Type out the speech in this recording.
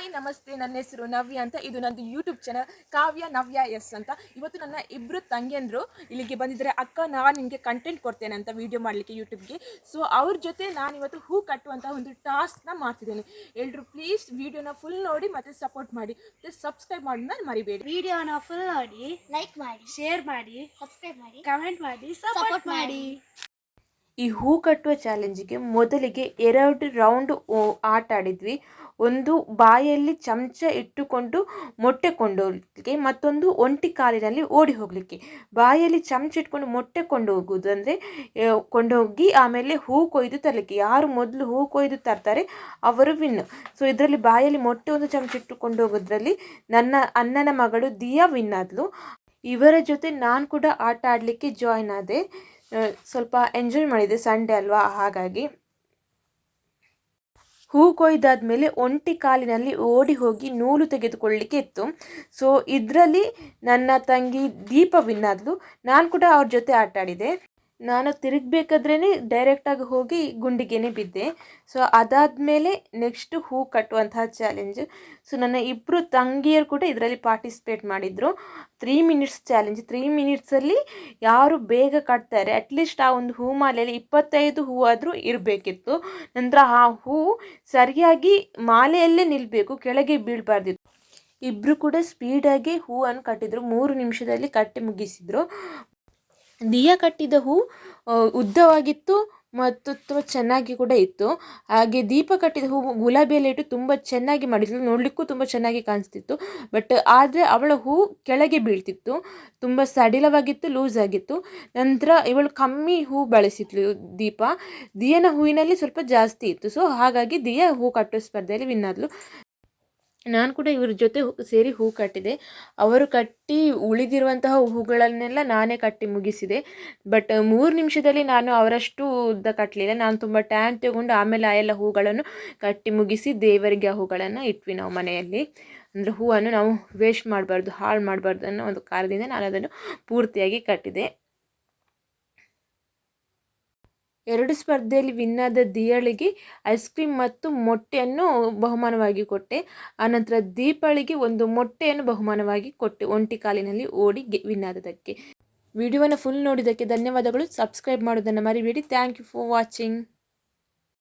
Hi ನಮಸ್ತೆ, ನನ್ನ ಹೆಸರು ನವ್ಯ ಅಂತ. ಇದು ನಂದು ಯೂಟ್ಯೂಬ್ ಚಾನಲ್ ಕಾವ್ಯ ನವ್ಯ ಎಸ್ ಅಂತ. ಇವತ್ತು ನನ್ನ ಇಬ್ಬರು ತಂಗಿಯಂದರು ಇಲ್ಲಿಗೆ ಬಂದಿದ್ದಾರೆ. ಅಕ್ಕ, ನಾನು ನಿಮಗೆ ಕಂಟೆಂಟ್ ಕೊಡ್ತೇನೆ ಅಂತ ವಿಡಿಯೋ ಮಾಡಲಿಕ್ಕೆ ಯೂಟ್ಯೂಬ್ಗೆ. ಸೊ ಅವ್ರ ಜೊತೆ ನಾನಿವತ್ತು ಹೂ ಕಟ್ಟುವಂಥ ಒಂದು ಟಾಸ್ಕ್ನ ಮಾಡ್ತಿದ್ದೇನೆ. ಎಲ್ಲರೂ ಪ್ಲೀಸ್ ವಿಡಿಯೋನ ಫುಲ್ ನೋಡಿ ಮತ್ತು ಸಪೋರ್ಟ್ ಮಾಡಿ, ಮತ್ತು ಸಬ್ಸ್ಕ್ರೈಬ್ ಮಾಡೋದನ್ನ ಮರಿಬೇಡಿ. ವಿಡಿಯೋನ ಫುಲ್ ನೋಡಿ, ಲೈಕ್ ಮಾಡಿ, ಶೇರ್ ಮಾಡಿ, ಸಬ್ಸ್ಕ್ರೈಬ್ ಮಾಡಿ, ಕಮೆಂಟ್ ಮಾಡಿ, ಸಪೋರ್ಟ್ ಮಾಡಿ. ಈ ಹೂ ಕಟ್ಟುವ ಚಾಲೆಂಜಿಗೆ ಮೊದಲಿಗೆ 2 ರೌಂಡ್ ಆಟ ಆಡಿದ್ವಿ. ಒಂದು ಬಾಯಲ್ಲಿ ಚಮಚ ಇಟ್ಟುಕೊಂಡು ಮೊಟ್ಟೆ ಕೊಂಡೋಗ್ಲಿಕ್ಕೆ, ಮತ್ತೊಂದು ಒಂಟಿ ಕಾಲಿನಲ್ಲಿ ಓಡಿ ಹೋಗಲಿಕ್ಕೆ. ಬಾಯಲ್ಲಿ ಚಮಚ ಇಟ್ಕೊಂಡು ಮೊಟ್ಟೆ ಕೊಂಡೋಗೋದು ಅಂದರೆ ಕೊಂಡೋಗಿ ಆಮೇಲೆ ಹೂ ಕೊಯ್ದು ತರಲಿಕ್ಕೆ. ಯಾರು ಮೊದಲು ಹೂ ಕೊಯ್ದು ತರ್ತಾರೆ ಅವರು ವಿನ್. ಸೊ ಇದರಲ್ಲಿ ಬಾಯಲ್ಲಿ ಮೊಟ್ಟೆ ಒಂದು ಚಮಚ ಇಟ್ಟುಕೊಂಡು ಹೋಗೋದ್ರಲ್ಲಿ ನನ್ನ ಅಣ್ಣನ ಮಗಳು ದಿಯಾ ವಿನ್ ಆದಳು. ಇವರ ಜೊತೆ ನಾನು ಕೂಡ ಆಟ ಆಡಲಿಕ್ಕೆ ಜಾಯ್ನ್ ಆದೆ. ಸ್ವಲ್ಪ ಎಂಜಾಯ್ ಮಾಡಿದೆ, ಸಂಡೇ ಅಲ್ವಾ, ಹಾಗಾಗಿ. ಹೂ ಕೊಯ್ದಾದ್ಮೇಲೆ ಒಂಟಿ ಕಾಲಿನಲ್ಲಿ ಓಡಿ ಹೋಗಿ ನೂಲು ತೆಗೆದುಕೊಳ್ಳಲಿಕ್ಕೆ ಇತ್ತು. ಸೊ ಇದರಲ್ಲಿ ನನ್ನ ತಂಗಿ ದೀಪ ವಿನ್ ಆದ್ಲು. ನಾನು ಕೂಡ ಅವ್ರ ಜೊತೆ ಆಟ ಆಡಿದೆ. ನಾನು ತಿರುಗಬೇಕಾದ್ರೇ ಡೈರೆಕ್ಟಾಗಿ ಹೋಗಿ ಗುಂಡಿಗೆನೆ ಬಿದ್ದೆ. ಸೊ ಅದಾದಮೇಲೆ ನೆಕ್ಸ್ಟ್ ಹೂ ಕಟ್ಟುವಂತಹ ಚಾಲೆಂಜ್. ಸೊ ನನ್ನ ಇಬ್ಬರು ತಂಗಿಯರು ಕೂಡ ಇದರಲ್ಲಿ ಪಾರ್ಟಿಸಿಪೇಟ್ ಮಾಡಿದರು. 3 ಮಿನಿಟ್ಸ್ ಚಾಲೆಂಜ್. 3 ಮಿನಿಟ್ಸಲ್ಲಿ ಯಾರು ಬೇಗ ಕಟ್ತಾರೆ, ಅಟ್ಲೀಸ್ಟ್ ಆ ಒಂದು ಹೂ ಮಾಲೆಯಲ್ಲಿ 25 ಹೂ ಆದರೂ ಇರಬೇಕಿತ್ತು. ನಂತರ ಆ ಹೂ ಸರಿಯಾಗಿ ಮಾಲೆಯಲ್ಲೇ ನಿಲ್ಲಬೇಕು, ಕೆಳಗೆ ಬೀಳಬಾರ್ದಿತ್ತು. ಇಬ್ಬರು ಕೂಡ ಸ್ಪೀಡಾಗಿ ಹೂವನ್ನು ಕಟ್ಟಿದರು. 3 ನಿಮಿಷದಲ್ಲಿ ಕಟ್ಟಿ ಮುಗಿಸಿದರು. ದಿಯಾ ಕಟ್ಟಿದ ಹೂ ಉದ್ದವಾಗಿತ್ತು ಮತ್ತು ತುಂಬ ಚೆನ್ನಾಗಿ ಕೂಡ ಇತ್ತು. ಹಾಗೆ ದೀಪ ಕಟ್ಟಿದ ಹೂ ಗುಲಾಬಿಯಲ್ಲಿ ಇಟ್ಟು ತುಂಬ ಚೆನ್ನಾಗಿ ಮಾಡಿದ್ಲು, ನೋಡಲಿಕ್ಕೂ ತುಂಬ ಚೆನ್ನಾಗಿ ಕಾಣಿಸ್ತಿತ್ತು. ಬಟ್ ಆದರೆ ಅವಳ ಹೂ ಕೆಳಗೆ ಬೀಳ್ತಿತ್ತು, ತುಂಬ ಸಡಿಲವಾಗಿತ್ತು, ಲೂಸ್ ಆಗಿತ್ತು. ನಂತರ ಇವಳು ಕಮ್ಮಿ ಹೂ ಬಳಸಿದ್ಲು ದಿಯನ ಹೂವಿನಲ್ಲಿ ಸ್ವಲ್ಪ ಜಾಸ್ತಿ ಇತ್ತು. ಸೊ ಹಾಗಾಗಿ ದಿಯಾ ಹೂ ಕಟ್ಟೋ ಸ್ಪರ್ಧೆಯಲ್ಲಿ ವಿನ್ ಆದ್ಲು. ನಾನು ಕೂಡ ಇವ್ರ ಜೊತೆ ಸೇರಿ ಹೂ ಕಟ್ಟಿದೆ. ಅವರು ಕಟ್ಟಿ ಉಳಿದಿರುವಂತಹ ಹೂಗಳನ್ನೆಲ್ಲ ನಾನೇ ಕಟ್ಟಿ ಮುಗಿಸಿದೆ. ಬಟ್ 3 ನಿಮಿಷದಲ್ಲಿ ನಾನು ಅವರಷ್ಟು ಉದ್ದ ಕಟ್ಟಲಿಲ್ಲ. ನಾನು ತುಂಬ ಟೈಮ್ ತಗೊಂಡು ಆಮೇಲೆ ಆ ಎಲ್ಲ ಹೂಗಳನ್ನು ಕಟ್ಟಿ ಮುಗಿಸಿ ದೇವರಿಗೆ ಆ ಹೂಗಳನ್ನು ಇಟ್ವಿ ನಾವು ಮನೆಯಲ್ಲಿ. ಅಂದರೆ ಹೂವನ್ನು ನಾವು ವೇಸ್ಟ್ ಮಾಡಬಾರ್ದು, ಹಾಳು ಮಾಡಬಾರ್ದು ಅನ್ನೋ ಒಂದು ಕಾರಣದಿಂದ ನಾನು ಅದನ್ನು ಪೂರ್ತಿಯಾಗಿ ಕಟ್ಟಿದೆ. 2 ಸ್ಪರ್ಧೆಯಲ್ಲಿ ವಿನ್ನಾದ ದಿಯಳಿಗೆ ಐಸ್ ಕ್ರೀಮ್ ಮತ್ತು ಮೊಟ್ಟೆಯನ್ನು ಬಹುಮಾನವಾಗಿ ಕೊಟ್ಟೆ. ಆನಂತರ ದೀಪಾಳಿಗೆ ಒಂದು ಮೊಟ್ಟೆಯನ್ನು ಬಹುಮಾನವಾಗಿ ಕೊಟ್ಟೆ, ಒಂಟಿ ಕಾಲಿನಲ್ಲಿ ಓಡಿ ವಿನ್ನಾದದಕ್ಕೆ. ವಿಡಿಯೋವನ್ನು ಫುಲ್ ನೋಡಿದ್ದಕ್ಕೆ ಧನ್ಯವಾದಗಳು. ಸಬ್ಸ್ಕ್ರೈಬ್ ಮಾಡೋದನ್ನು ಮರಿಬೇಡಿ. Thank you for watching.